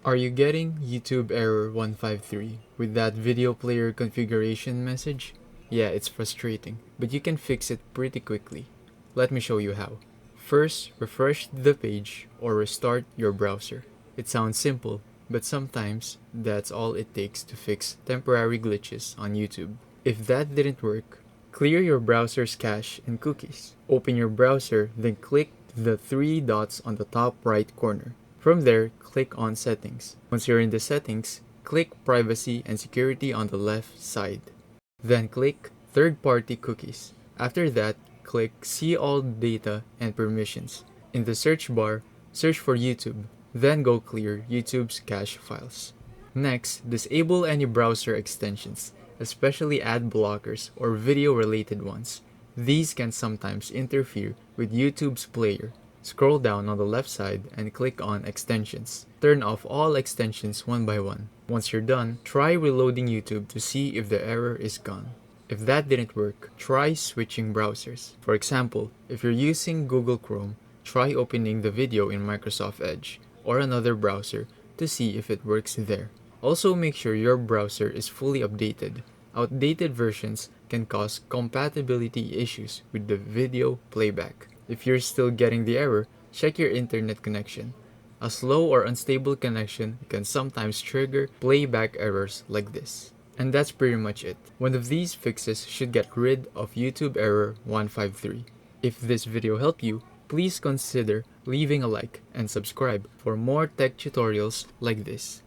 Are you getting YouTube error 153 with that video player configuration message? Yeah, it's frustrating, but you can fix it pretty quickly. Let me show you how. First, refresh the page or restart your browser. It sounds simple, but sometimes that's all it takes to fix temporary glitches on YouTube. If that didn't work, clear your browser's cache and cookies. Open your browser, then click the three dots on the top right corner. From there, click on Settings. Once you're in the settings, click Privacy and Security on the left side. Then click Third-Party Cookies. After that, click See All Data and Permissions. In the search bar, search for YouTube. Then go clear YouTube's cache files. Next, disable any browser extensions, especially ad blockers or video-related ones. These can sometimes interfere with YouTube's player. Scroll down on the left side and click on Extensions. Turn off all extensions one by one. Once you're done, try reloading YouTube to see if the error is gone. If that didn't work, try switching browsers. For example, if you're using Google Chrome, try opening the video in Microsoft Edge or another browser to see if it works there. Also, make sure your browser is fully updated. Outdated versions can cause compatibility issues with the video playback. If you're still getting the error, check your internet connection. A slow or unstable connection can sometimes trigger playback errors like this. And that's pretty much it. One of these fixes should get rid of YouTube error 153. If this video helped you, please consider leaving a like and subscribe for more tech tutorials like this.